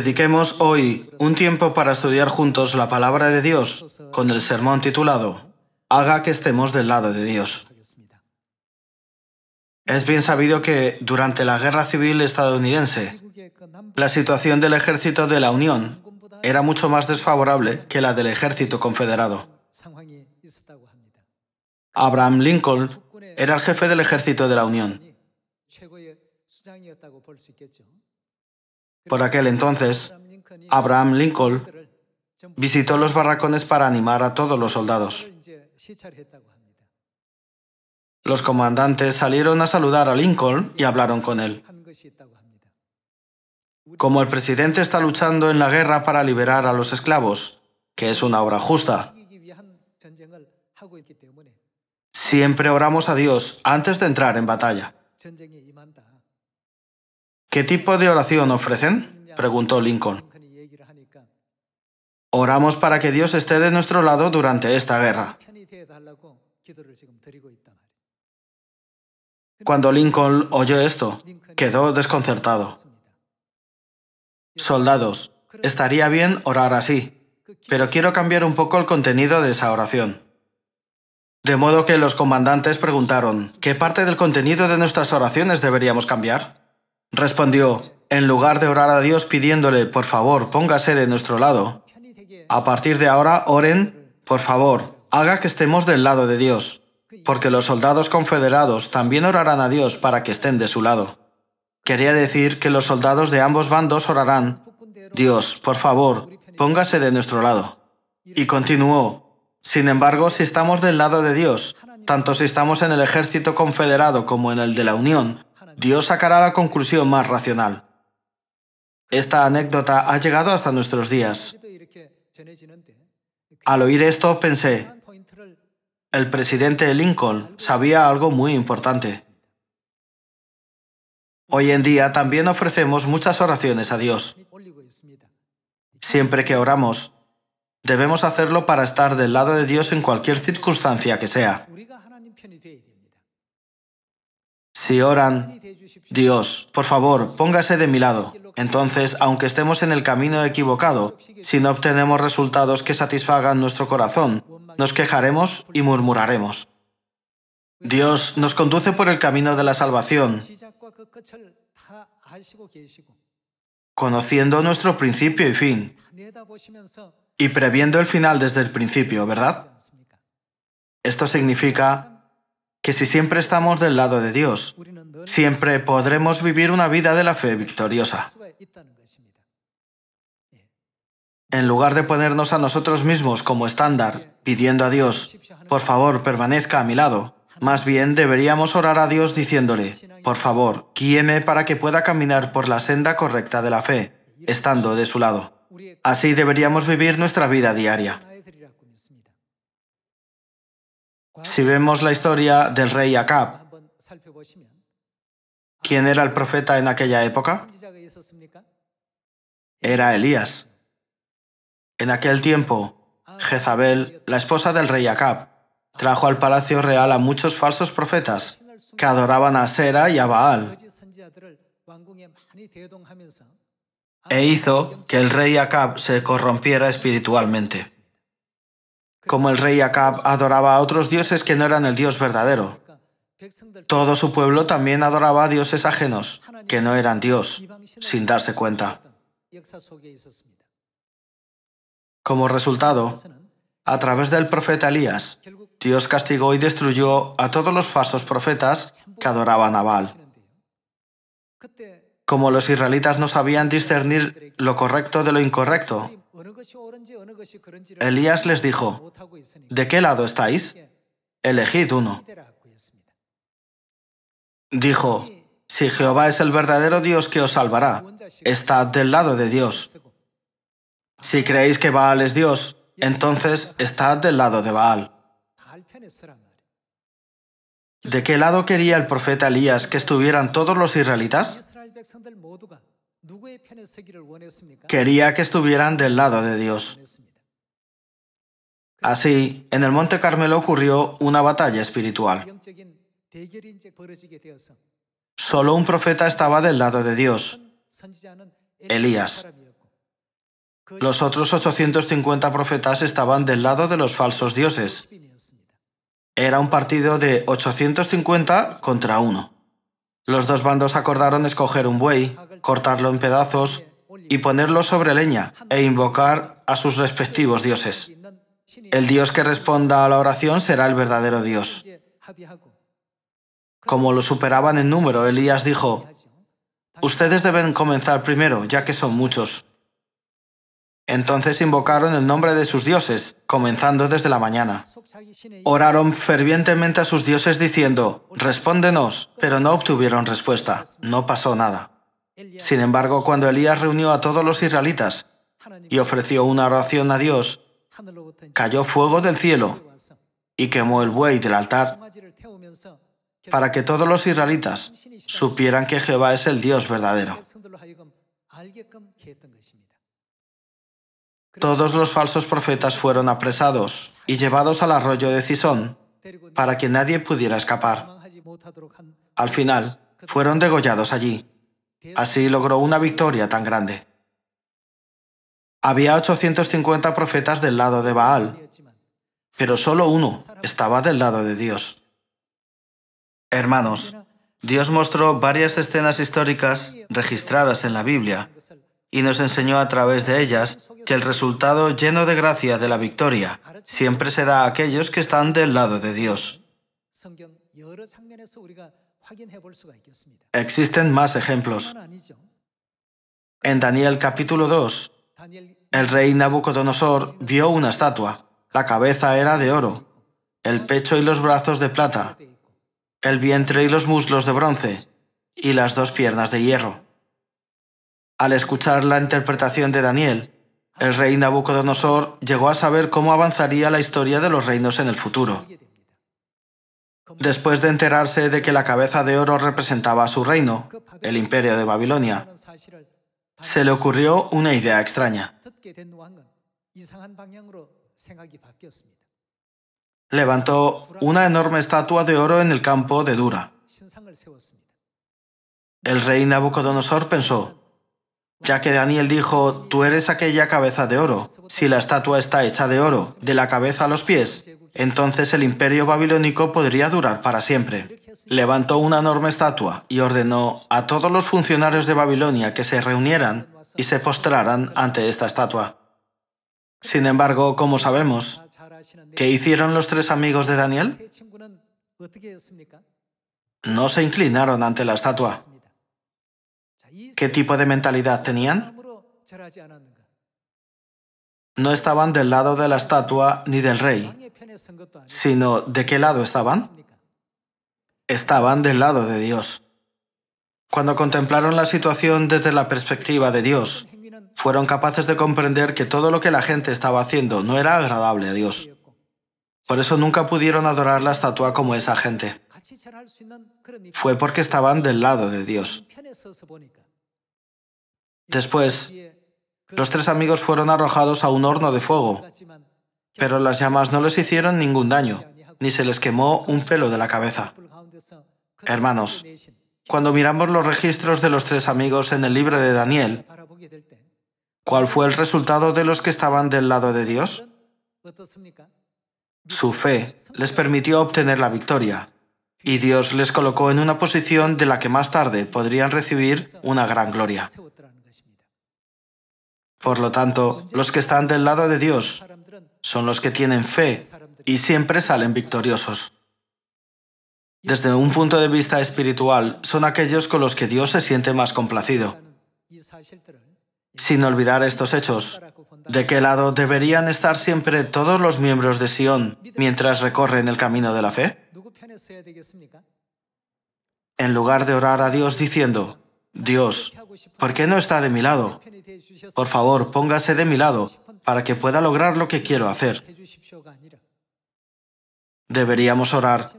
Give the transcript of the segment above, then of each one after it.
Dediquemos hoy un tiempo para estudiar juntos la palabra de Dios con el sermón titulado Haga que estemos del lado de Dios. Es bien sabido que durante la Guerra Civil estadounidense, la situación del ejército de la Unión era mucho más desfavorable que la del ejército confederado. Abraham Lincoln era el jefe del ejército de la Unión. Por aquel entonces, Abraham Lincoln visitó los barracones para animar a todos los soldados. Los comandantes salieron a saludar a Lincoln y hablaron con él. Como el presidente está luchando en la guerra para liberar a los esclavos, que es una obra justa, siempre oramos a Dios antes de entrar en batalla. ¿Qué tipo de oración ofrecen?, preguntó Lincoln. Oramos para que Dios esté de nuestro lado durante esta guerra. Cuando Lincoln oyó esto, quedó desconcertado. Soldados, estaría bien orar así, pero quiero cambiar un poco el contenido de esa oración. De modo que los comandantes preguntaron, ¿qué parte del contenido de nuestras oraciones deberíamos cambiar? Respondió, en lugar de orar a Dios pidiéndole, por favor, póngase de nuestro lado, a partir de ahora oren, por favor, haga que estemos del lado de Dios, porque los soldados confederados también orarán a Dios para que estén de su lado. Quería decir que los soldados de ambos bandos orarán, Dios, por favor, póngase de nuestro lado. Y continuó, sin embargo, si estamos del lado de Dios, tanto si estamos en el ejército confederado como en el de la Unión, Dios sacará la conclusión más racional. Esta anécdota ha llegado hasta nuestros días. Al oír esto pensé, el presidente Lincoln sabía algo muy importante. Hoy en día también ofrecemos muchas oraciones a Dios. Siempre que oramos, debemos hacerlo para estar del lado de Dios en cualquier circunstancia que sea. Si oran, Dios, por favor, póngase de mi lado. Entonces, aunque estemos en el camino equivocado, si no obtenemos resultados que satisfagan nuestro corazón, nos quejaremos y murmuraremos. Dios nos conduce por el camino de la salvación, conociendo nuestro principio y fin, y previendo el final desde el principio, ¿verdad? Esto significa que si siempre estamos del lado de Dios, siempre podremos vivir una vida de la fe victoriosa. En lugar de ponernos a nosotros mismos como estándar, pidiendo a Dios, por favor, permanezca a mi lado, más bien deberíamos orar a Dios diciéndole, por favor, guíeme para que pueda caminar por la senda correcta de la fe, estando de su lado. Así deberíamos vivir nuestra vida diaria. Si vemos la historia del rey Acab, ¿quién era el profeta en aquella época? Era Elías. En aquel tiempo, Jezabel, la esposa del rey Acab, trajo al palacio real a muchos falsos profetas que adoraban a Asera y a Baal, e hizo que el rey Acab se corrompiera espiritualmente. Como el rey Acab adoraba a otros dioses que no eran el Dios verdadero, todo su pueblo también adoraba a dioses ajenos, que no eran Dios, sin darse cuenta. Como resultado, a través del profeta Elías, Dios castigó y destruyó a todos los falsos profetas que adoraban a Baal. Como los israelitas no sabían discernir lo correcto de lo incorrecto, Elías les dijo, ¿de qué lado estáis? Elegid uno. Dijo, si Jehová es el verdadero Dios que os salvará, estad del lado de Dios. Si creéis que Baal es Dios, entonces estad del lado de Baal. ¿De qué lado quería el profeta Elías que estuvieran todos los israelitas? Quería que estuvieran del lado de Dios. Así, en el Monte Carmelo ocurrió una batalla espiritual. Solo un profeta estaba del lado de Dios, Elías. Los otros 850 profetas estaban del lado de los falsos dioses. Era un partido de 850 contra 1. Los dos bandos acordaron escoger un buey, cortarlo en pedazos y ponerlo sobre leña e invocar a sus respectivos dioses. El Dios que responda a la oración será el verdadero Dios. Como lo superaban en número, Elías dijo: «Ustedes deben comenzar primero, ya que son muchos». Entonces invocaron el nombre de sus dioses, comenzando desde la mañana. Oraron fervientemente a sus dioses diciendo: «Respóndenos», pero no obtuvieron respuesta, no pasó nada. Sin embargo, cuando Elías reunió a todos los israelitas y ofreció una oración a Dios, cayó fuego del cielo y quemó el buey del altar para que todos los israelitas supieran que Jehová es el Dios verdadero. Todos los falsos profetas fueron apresados y llevados al arroyo de Cisón para que nadie pudiera escapar. Al final, fueron degollados allí. Así logró una victoria tan grande. Había 850 profetas del lado de Baal, pero solo uno estaba del lado de Dios. Hermanos, Dios mostró varias escenas históricas registradas en la Biblia y nos enseñó a través de ellas que el resultado lleno de gracia de la victoria siempre se da a aquellos que están del lado de Dios. Existen más ejemplos. En Daniel capítulo 2, el rey Nabucodonosor vio una estatua. La cabeza era de oro, el pecho y los brazos de plata, el vientre y los muslos de bronce, y las dos piernas de hierro. Al escuchar la interpretación de Daniel, el rey Nabucodonosor llegó a saber cómo avanzaría la historia de los reinos en el futuro. Después de enterarse de que la cabeza de oro representaba a su reino, el imperio de Babilonia, se le ocurrió una idea extraña. Levantó una enorme estatua de oro en el campo de Dura. El rey Nabucodonosor pensó: ya que Daniel dijo, «Tú eres aquella cabeza de oro», si la estatua está hecha de oro, de la cabeza a los pies, entonces el imperio babilónico podría durar para siempre. Levantó una enorme estatua y ordenó a todos los funcionarios de Babilonia que se reunieran y se postraran ante esta estatua. Sin embargo, como sabemos, ¿qué hicieron los tres amigos de Daniel? No se inclinaron ante la estatua. ¿Qué tipo de mentalidad tenían? No estaban del lado de la estatua ni del rey, sino ¿de qué lado estaban? Estaban del lado de Dios. Cuando contemplaron la situación desde la perspectiva de Dios, fueron capaces de comprender que todo lo que la gente estaba haciendo no era agradable a Dios. Por eso nunca pudieron adorar la estatua como esa gente. Fue porque estaban del lado de Dios. Después, los tres amigos fueron arrojados a un horno de fuego, pero las llamas no les hicieron ningún daño, ni se les quemó un pelo de la cabeza. Hermanos, cuando miramos los registros de los tres amigos en el libro de Daniel, ¿cuál fue el resultado de los que estaban del lado de Dios? Su fe les permitió obtener la victoria, y Dios les colocó en una posición de la que más tarde podrían recibir una gran gloria. Por lo tanto, los que están del lado de Dios son los que tienen fe y siempre salen victoriosos. Desde un punto de vista espiritual, son aquellos con los que Dios se siente más complacido. Sin olvidar estos hechos, ¿de qué lado deberían estar siempre todos los miembros de Sion mientras recorren el camino de la fe? En lugar de orar a Dios diciendo, «Dios, ¿por qué no está de mi lado? Por favor, póngase de mi lado para que pueda lograr lo que quiero hacer». Deberíamos orar,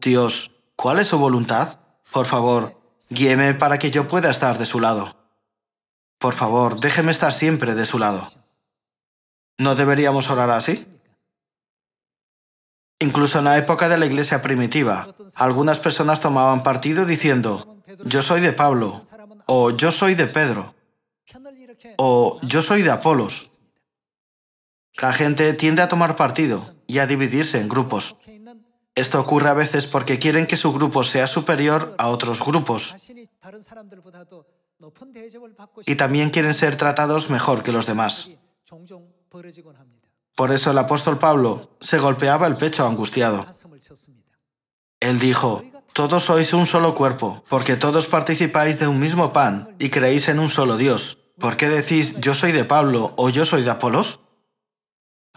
«Dios, ¿cuál es su voluntad? Por favor, guíeme para que yo pueda estar de su lado. Por favor, déjeme estar siempre de su lado». ¿No deberíamos orar así? Incluso en la época de la iglesia primitiva, algunas personas tomaban partido diciendo, «Yo soy de Pablo», o «Yo soy de Pedro», o «Yo soy de Apolos». La gente tiende a tomar partido y a dividirse en grupos. Esto ocurre a veces porque quieren que su grupo sea superior a otros grupos y también quieren ser tratados mejor que los demás. Por eso el apóstol Pablo se golpeaba el pecho angustiado. Él dijo: todos sois un solo cuerpo, porque todos participáis de un mismo pan y creéis en un solo Dios. ¿Por qué decís yo soy de Pablo o yo soy de Apolos?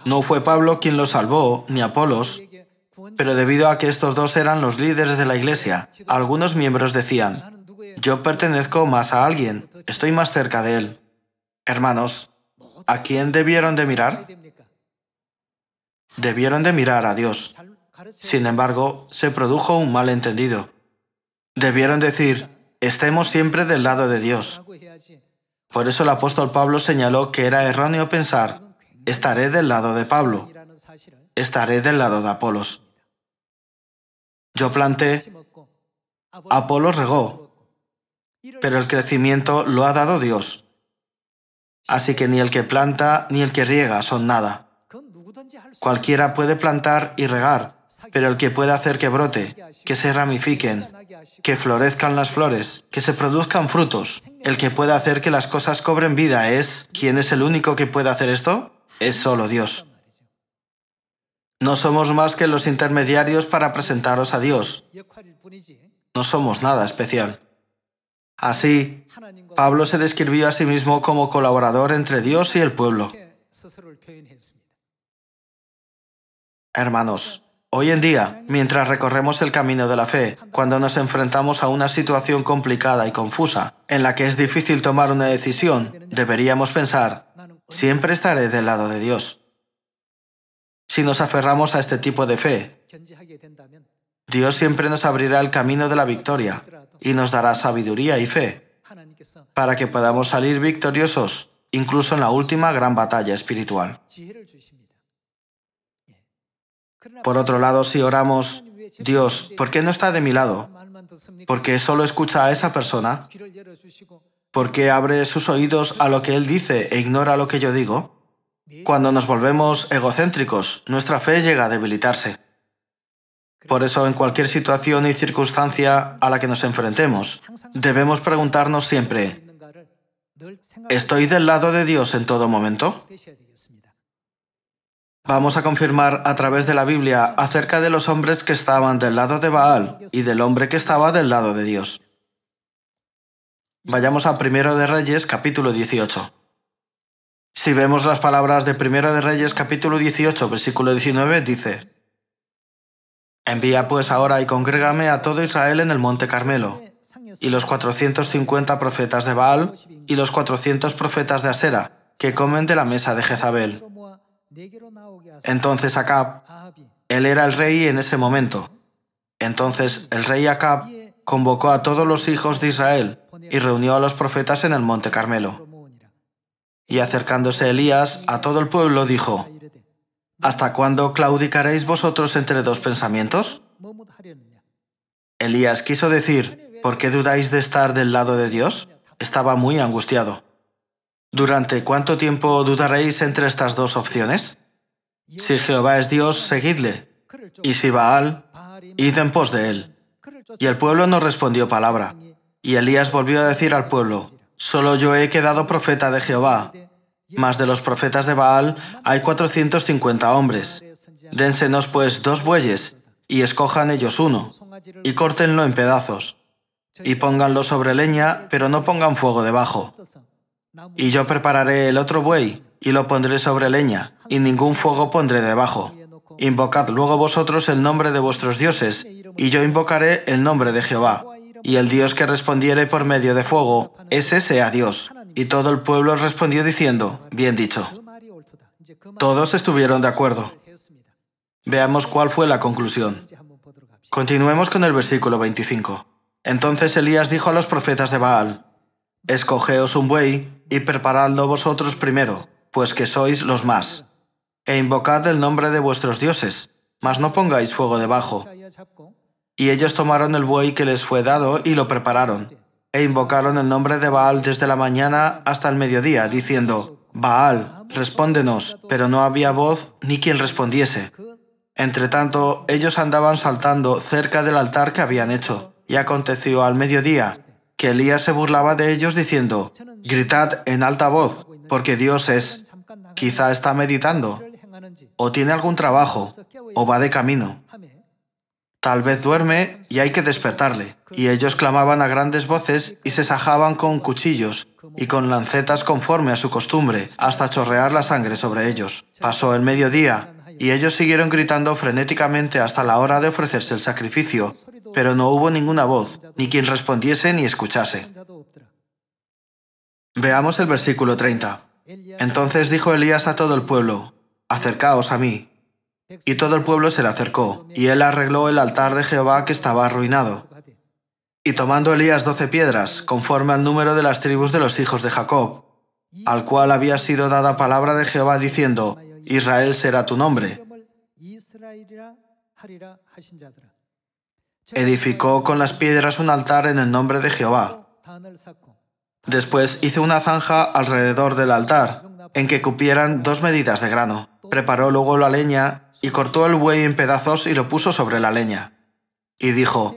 No fue Pablo quien los salvó, ni Apolos, pero debido a que estos dos eran los líderes de la iglesia, algunos miembros decían: yo pertenezco más a alguien, estoy más cerca de él. Hermanos, ¿a quién debieron de mirar? Debieron de mirar a Dios. Sin embargo, se produjo un malentendido. Debieron decir: estemos siempre del lado de Dios. Por eso el apóstol Pablo señaló que era erróneo pensar: estaré del lado de Pablo, estaré del lado de Apolos. Yo planté, Apolos regó, pero el crecimiento lo ha dado Dios. Así que ni el que planta ni el que riega son nada. Cualquiera puede plantar y regar, pero el que puede hacer que brote, que se ramifiquen, que florezcan las flores, que se produzcan frutos, el que puede hacer que las cosas cobren vida es... ¿Quién es el único que puede hacer esto? Es solo Dios. No somos más que los intermediarios para presentaros a Dios. No somos nada especial. Así, Pablo se describió a sí mismo como colaborador entre Dios y el pueblo. Hermanos, hoy en día, mientras recorremos el camino de la fe, cuando nos enfrentamos a una situación complicada y confusa, en la que es difícil tomar una decisión, deberíamos pensar: siempre estaré del lado de Dios. Si nos aferramos a este tipo de fe, Dios siempre nos abrirá el camino de la victoria y nos dará sabiduría y fe para que podamos salir victoriosos, incluso en la última gran batalla espiritual. Por otro lado, si oramos: Dios, ¿por qué no está de mi lado? ¿Por qué solo escucha a esa persona? ¿Por qué abre sus oídos a lo que Él dice e ignora lo que yo digo? Cuando nos volvemos egocéntricos, nuestra fe llega a debilitarse. Por eso, en cualquier situación y circunstancia a la que nos enfrentemos, debemos preguntarnos siempre: ¿estoy del lado de Dios en todo momento? Vamos a confirmar a través de la Biblia acerca de los hombres que estaban del lado de Baal y del hombre que estaba del lado de Dios. Vayamos a 1 de Reyes, capítulo 18. Si vemos las palabras de 1 de Reyes, capítulo 18, versículo 19, dice: envía pues ahora y congrégame a todo Israel en el monte Carmelo, y los 450 profetas de Baal y los 400 profetas de Asera, que comen de la mesa de Jezabel. Entonces Acab, él era el rey en ese momento. Entonces el rey Acab convocó a todos los hijos de Israel y reunió a los profetas en el monte Carmelo. Y acercándose Elías a todo el pueblo dijo: ¿hasta cuándo claudicaréis vosotros entre dos pensamientos? Elías quiso decir: ¿por qué dudáis de estar del lado de Dios? Estaba muy angustiado. ¿Durante cuánto tiempo dudaréis entre estas dos opciones? Si Jehová es Dios, seguidle, y si Baal, id en pos de él. Y el pueblo no respondió palabra. Y Elías volvió a decir al pueblo: solo yo he quedado profeta de Jehová, mas de los profetas de Baal hay 450 hombres. Dénsenos pues 2 bueyes, y escojan ellos uno, y córtenlo en pedazos, y pónganlo sobre leña, pero no pongan fuego debajo. Y yo prepararé el otro buey, y lo pondré sobre leña, y ningún fuego pondré debajo. Invocad luego vosotros el nombre de vuestros dioses, y yo invocaré el nombre de Jehová. Y el Dios que respondiere por medio de fuego, ese sea Dios. Y todo el pueblo respondió diciendo: bien dicho. Todos estuvieron de acuerdo. Veamos cuál fue la conclusión. Continuemos con el versículo 25. Entonces Elías dijo a los profetas de Baal: escogeos un buey y preparadlo vosotros primero, pues que sois los más, e invocad el nombre de vuestros dioses, mas no pongáis fuego debajo. Y ellos tomaron el buey que les fue dado y lo prepararon, e invocaron el nombre de Baal desde la mañana hasta el mediodía, diciendo: Baal, respóndenos. Pero no había voz ni quien respondiese. Entretanto, ellos andaban saltando cerca del altar que habían hecho. Y aconteció al mediodía que Elías se burlaba de ellos diciendo: «Gritad en alta voz, porque Dios es. Quizá está meditando, o tiene algún trabajo, o va de camino. Tal vez duerme y hay que despertarle». Y ellos clamaban a grandes voces y se sajaban con cuchillos y con lancetas conforme a su costumbre, hasta chorrear la sangre sobre ellos. Pasó el mediodía, y ellos siguieron gritando frenéticamente hasta la hora de ofrecerse el sacrificio, pero no hubo ninguna voz, ni quien respondiese ni escuchase. Veamos el versículo 30. Entonces dijo Elías a todo el pueblo: «Acercaos a mí». Y todo el pueblo se le acercó, y él arregló el altar de Jehová que estaba arruinado. Y tomando Elías 12 piedras, conforme al número de las tribus de los hijos de Jacob, al cual había sido dada palabra de Jehová diciendo: «Israel será tu nombre», edificó con las piedras un altar en el nombre de Jehová. Después hizo una zanja alrededor del altar, en que cupieran 2 medidas de grano. Preparó luego la leña, y cortó el buey en pedazos y lo puso sobre la leña. Y dijo: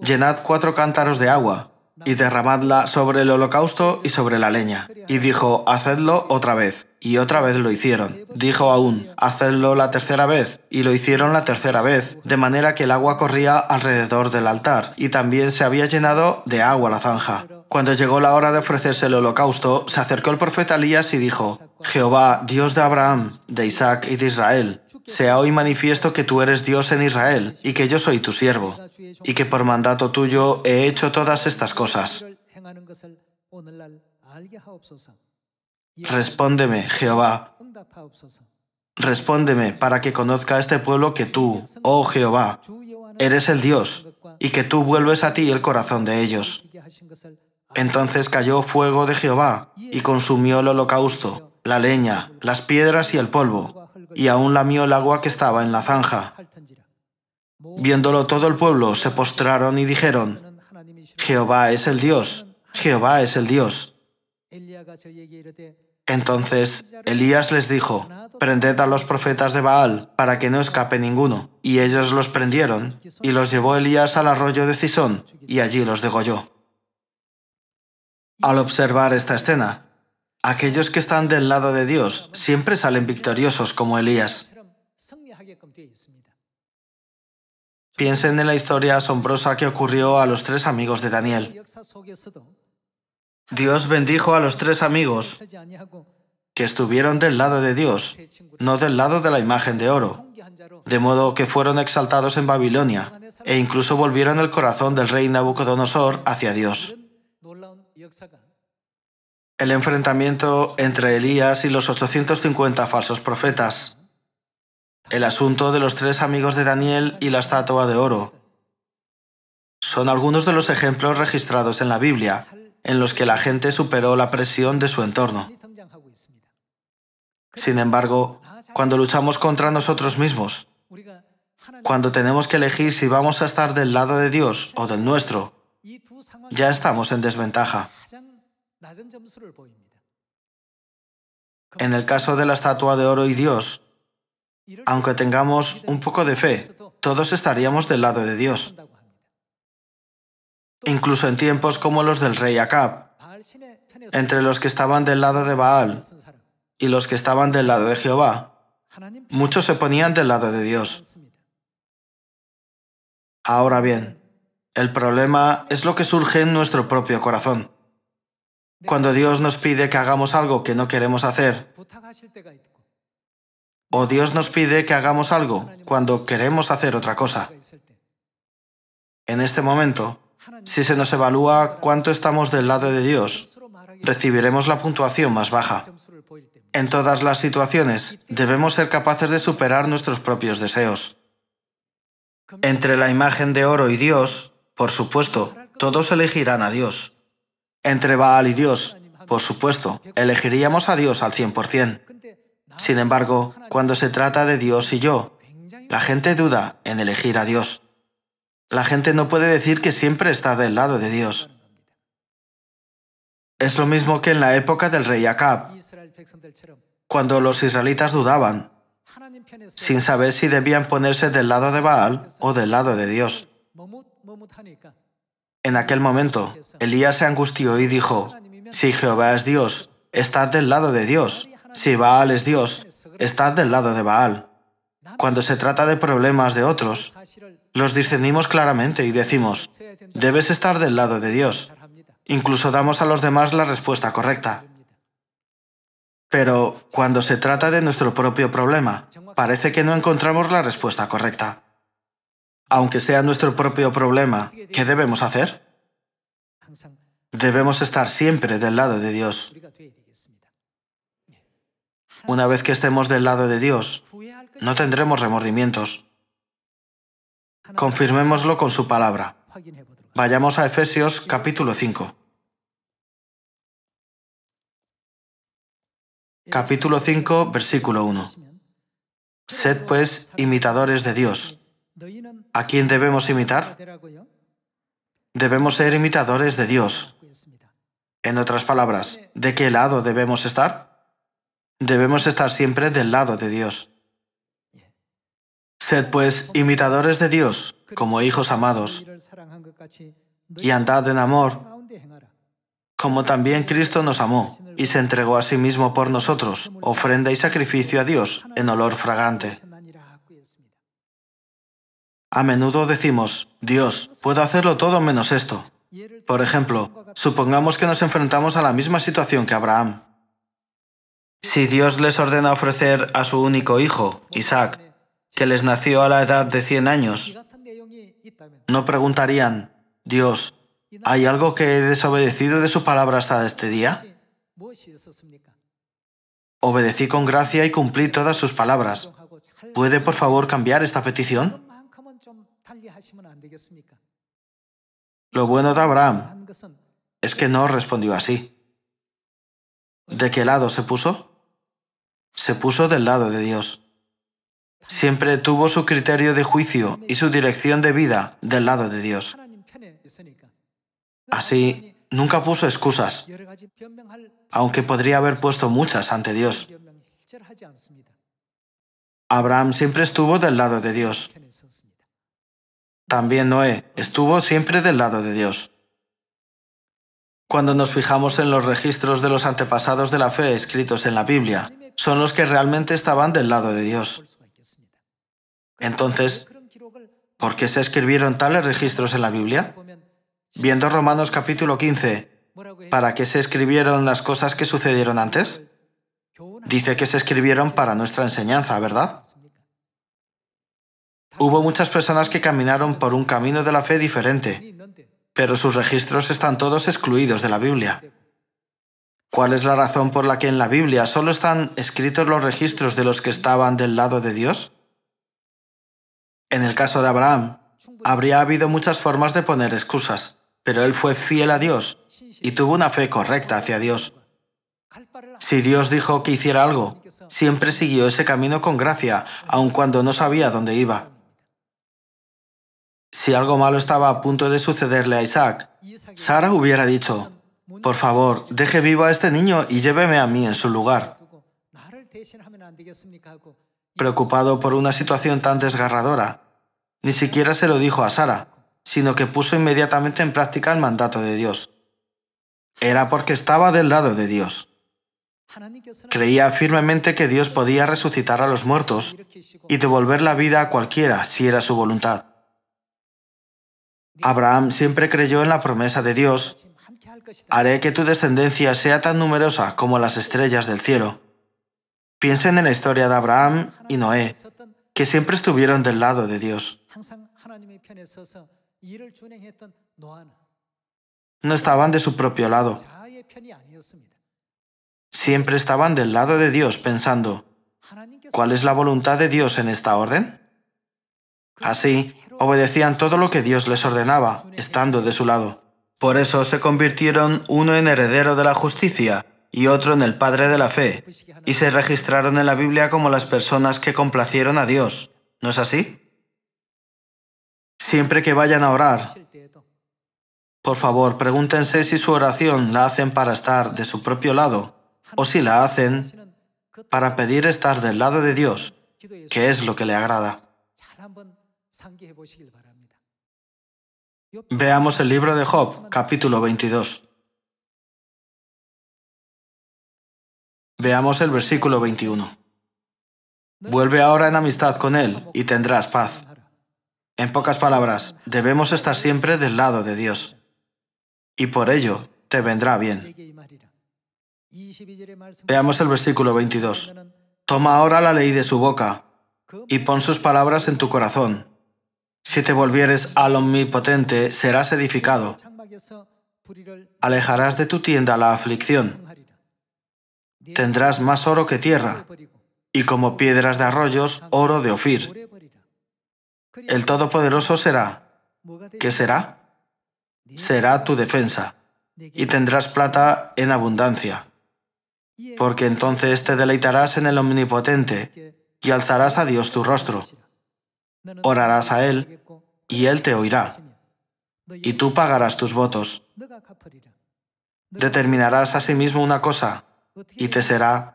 «Llenad 4 cántaros de agua, y derramadla sobre el holocausto y sobre la leña». Y dijo: «Hacedlo otra vez». Y otra vez lo hicieron. Dijo aún: «Hacedlo la tercera vez». Y lo hicieron la tercera vez, de manera que el agua corría alrededor del altar, y también se había llenado de agua la zanja. Cuando llegó la hora de ofrecerse el holocausto, se acercó el profeta Elías y dijo: «Jehová, Dios de Abraham, de Isaac y de Israel, sea hoy manifiesto que tú eres Dios en Israel, y que yo soy tu siervo, y que por mandato tuyo he hecho todas estas cosas. Respóndeme, Jehová, respóndeme, para que conozca este pueblo que tú, oh Jehová, eres el Dios, y que tú vuelves a ti el corazón de ellos». Entonces cayó fuego de Jehová, y consumió el holocausto, la leña, las piedras y el polvo, y aún lamió el agua que estaba en la zanja. Viéndolo todo el pueblo, se postraron y dijeron: «Jehová es el Dios, Jehová es el Dios». Entonces Elías les dijo: «Prended a los profetas de Baal, para que no escape ninguno». Y ellos los prendieron, y los llevó Elías al arroyo de Cisón, y allí los degolló. Al observar esta escena, aquellos que están del lado de Dios siempre salen victoriosos como Elías. Piensen en la historia asombrosa que ocurrió a los 3 amigos de Daniel. Dios bendijo a los 3 amigos que estuvieron del lado de Dios, no del lado de la imagen de oro, de modo que fueron exaltados en Babilonia, e incluso volvieron el corazón del rey Nabucodonosor hacia Dios. El enfrentamiento entre Elías y los 850 falsos profetas. El asunto de los 3 amigos de Daniel y la estatua de oro. Son algunos de los ejemplos registrados en la Biblia en los que la gente superó la presión de su entorno. Sin embargo, cuando luchamos contra nosotros mismos, cuando tenemos que elegir si vamos a estar del lado de Dios o del nuestro, ya estamos en desventaja. En el caso de la estatua de oro y Dios, aunque tengamos un poco de fe, todos estaríamos del lado de Dios. Incluso en tiempos como los del rey Acab, entre los que estaban del lado de Baal y los que estaban del lado de Jehová, muchos se ponían del lado de Dios. Ahora bien, el problema es lo que surge en nuestro propio corazón. Cuando Dios nos pide que hagamos algo que no queremos hacer, o Dios nos pide que hagamos algo cuando queremos hacer otra cosa. En este momento, si se nos evalúa cuánto estamos del lado de Dios, recibiremos la puntuación más baja. En todas las situaciones, debemos ser capaces de superar nuestros propios deseos. Entre la imagen de oro y Dios, por supuesto, todos elegirán a Dios. Entre Baal y Dios, por supuesto, elegiríamos a Dios al 100%. Sin embargo, cuando se trata de Dios y yo, la gente duda en elegir a Dios. La gente no puede decir que siempre está del lado de Dios. Es lo mismo que en la época del rey Acab. cuando los israelitas dudaban, sin saber si debían ponerse del lado de Baal o del lado de Dios. En aquel momento, Elías se angustió y dijo, si Jehová es Dios, estad del lado de Dios. Si Baal es Dios, estad del lado de Baal. Cuando se trata de problemas de otros, los discernimos claramente y decimos, debes estar del lado de Dios. Incluso damos a los demás la respuesta correcta. Pero cuando se trata de nuestro propio problema, parece que no encontramos la respuesta correcta. Aunque sea nuestro propio problema, ¿qué debemos hacer? Debemos estar siempre del lado de Dios. Una vez que estemos del lado de Dios, no tendremos remordimientos. Confirmémoslo con su palabra. Vayamos a Efesios capítulo 5. Capítulo 5, versículo 1. Sed pues imitadores de Dios. ¿A quién debemos imitar? Debemos ser imitadores de Dios. En otras palabras, ¿de qué lado debemos estar? Debemos estar siempre del lado de Dios. Sed pues imitadores de Dios, como hijos amados, y andad en amor, como también Cristo nos amó, y se entregó a sí mismo por nosotros, ofrenda y sacrificio a Dios en olor fragante. A menudo decimos, Dios, puedo hacerlo todo menos esto. Por ejemplo, supongamos que nos enfrentamos a la misma situación que Abraham. Si Dios les ordena ofrecer a su único hijo, Isaac, que les nació a la edad de 100 años, no preguntarían, Dios, ¿hay algo que he desobedecido de su palabra hasta este día? Obedecí con gracia y cumplí todas sus palabras. ¿Puede por favor cambiar esta petición? Lo bueno de Abraham es que no respondió así. ¿De qué lado se puso? Se puso del lado de Dios. Siempre tuvo su criterio de juicio y su dirección de vida del lado de Dios. Así, nunca puso excusas, aunque podría haber puesto muchas ante Dios. Abraham siempre estuvo del lado de Dios. También Noé estuvo siempre del lado de Dios. Cuando nos fijamos en los registros de los antepasados de la fe escritos en la Biblia, son los que realmente estaban del lado de Dios. Entonces, ¿por qué se escribieron tales registros en la Biblia? Viendo Romanos capítulo 15, ¿para qué se escribieron las cosas que sucedieron antes? Dice que se escribieron para nuestra enseñanza, ¿verdad? Hubo muchas personas que caminaron por un camino de la fe diferente, pero sus registros están todos excluidos de la Biblia. ¿Cuál es la razón por la que en la Biblia solo están escritos los registros de los que estaban del lado de Dios? En el caso de Abraham, habría habido muchas formas de poner excusas, pero él fue fiel a Dios y tuvo una fe correcta hacia Dios. Si Dios dijo que hiciera algo, siempre siguió ese camino con gracia, aun cuando no sabía dónde iba. Si algo malo estaba a punto de sucederle a Isaac, Sara hubiera dicho, por favor, deje vivo a este niño y lléveme a mí en su lugar. Preocupado por una situación tan desgarradora, ni siquiera se lo dijo a Sara, sino que puso inmediatamente en práctica el mandato de Dios. Era porque estaba del lado de Dios. Creía firmemente que Dios podía resucitar a los muertos y devolver la vida a cualquiera si era su voluntad. Abraham siempre creyó en la promesa de Dios, haré que tu descendencia sea tan numerosa como las estrellas del cielo. Piensen en la historia de Abraham y Noé, que siempre estuvieron del lado de Dios. No estaban de su propio lado. Siempre estaban del lado de Dios pensando, ¿cuál es la voluntad de Dios en esta orden? Así, obedecían todo lo que Dios les ordenaba, estando de su lado. Por eso se convirtieron uno en heredero de la justicia y otro en el padre de la fe, y se registraron en la Biblia como las personas que complacieron a Dios. ¿No es así? Siempre que vayan a orar, por favor, pregúntense si su oración la hacen para estar de su propio lado, o si la hacen para pedir estar del lado de Dios, que es lo que le agrada. Veamos el libro de Job, capítulo 22. Veamos el versículo 21. Vuelve ahora en amistad con Él y tendrás paz. En pocas palabras, debemos estar siempre del lado de Dios. Y por ello te vendrá bien. Veamos el versículo 22. Toma ahora la ley de su boca y pon sus palabras en tu corazón. Si te volvieres al Omnipotente, serás edificado. Alejarás de tu tienda la aflicción. Tendrás más oro que tierra, y como piedras de arroyos, oro de Ofir. El Todopoderoso será. ¿Qué será? Será tu defensa, y tendrás plata en abundancia. Porque entonces te deleitarás en el Omnipotente, y alzarás a Dios tu rostro. Orarás a Él, y Él te oirá, y tú pagarás tus votos. Determinarás asimismo una cosa, y te será.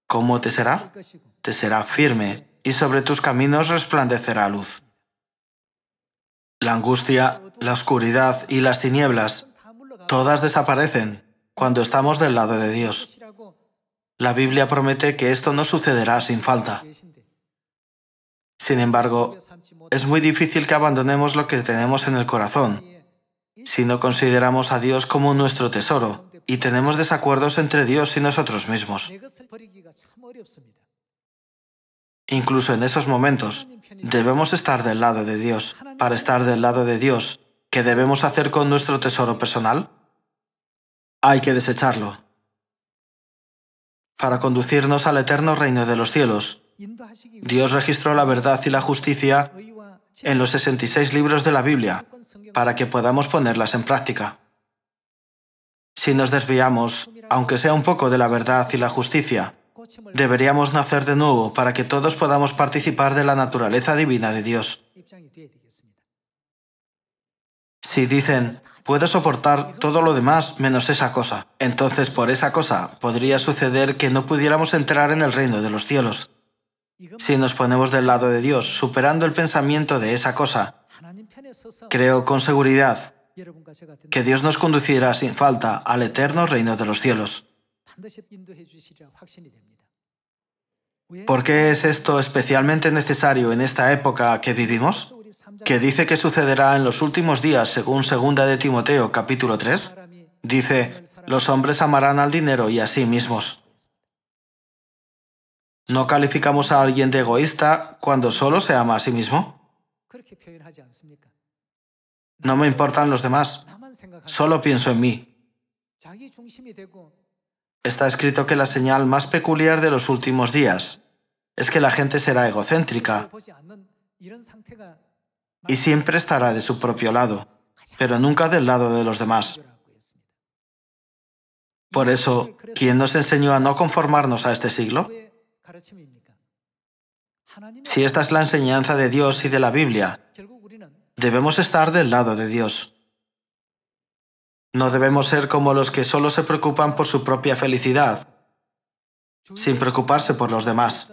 ¿Cómo te será? Te será firme, y sobre tus caminos resplandecerá luz. La angustia, la oscuridad y las tinieblas, todas desaparecen cuando estamos del lado de Dios. La Biblia promete que esto no sucederá sin falta. Sin embargo, es muy difícil que abandonemos lo que tenemos en el corazón si no consideramos a Dios como nuestro tesoro y tenemos desacuerdos entre Dios y nosotros mismos. Incluso en esos momentos, debemos estar del lado de Dios. Para estar del lado de Dios, ¿qué debemos hacer con nuestro tesoro personal? Hay que desecharlo. Para conducirnos al eterno reino de los cielos, Dios registró la verdad y la justicia en los 66 libros de la Biblia para que podamos ponerlas en práctica. Si nos desviamos, aunque sea un poco de la verdad y la justicia, deberíamos nacer de nuevo para que todos podamos participar de la naturaleza divina de Dios. Si dicen, puedo soportar todo lo demás menos esa cosa, entonces por esa cosa podría suceder que no pudiéramos entrar en el reino de los cielos. Si nos ponemos del lado de Dios, superando el pensamiento de esa cosa, creo con seguridad que Dios nos conducirá sin falta al eterno reino de los cielos. ¿Por qué es esto especialmente necesario en esta época que vivimos? Que dice que sucederá en los últimos días según 2 de Timoteo capítulo 3. Dice, los hombres amarán al dinero y a sí mismos. ¿No calificamos a alguien de egoísta cuando solo se ama a sí mismo? No me importan los demás, solo pienso en mí. Está escrito que la señal más peculiar de los últimos días es que la gente será egocéntrica y siempre estará de su propio lado, pero nunca del lado de los demás. Por eso, ¿quién nos enseñó a no conformarnos a este siglo? Si esta es la enseñanza de Dios y de la Biblia, debemos estar del lado de Dios. No debemos ser como los que solo se preocupan por su propia felicidad, sin preocuparse por los demás.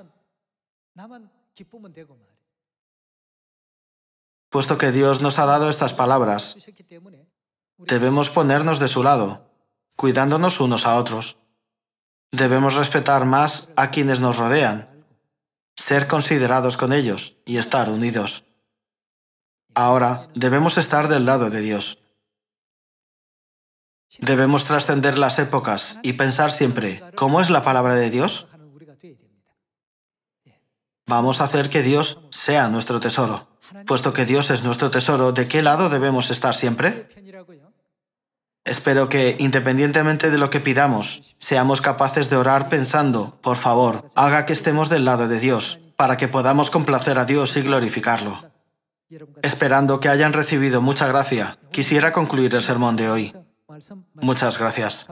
Puesto que Dios nos ha dado estas palabras, debemos ponernos de su lado, cuidándonos unos a otros. Debemos respetar más a quienes nos rodean, ser considerados con ellos y estar unidos. Ahora, debemos estar del lado de Dios. Debemos trascender las épocas y pensar siempre, ¿cómo es la palabra de Dios? Vamos a hacer que Dios sea nuestro tesoro. Puesto que Dios es nuestro tesoro, ¿de qué lado debemos estar siempre? Espero que, independientemente de lo que pidamos, seamos capaces de orar pensando, por favor, haga que estemos del lado de Dios, para que podamos complacer a Dios y glorificarlo. Esperando que hayan recibido mucha gracia, quisiera concluir el sermón de hoy. Muchas gracias.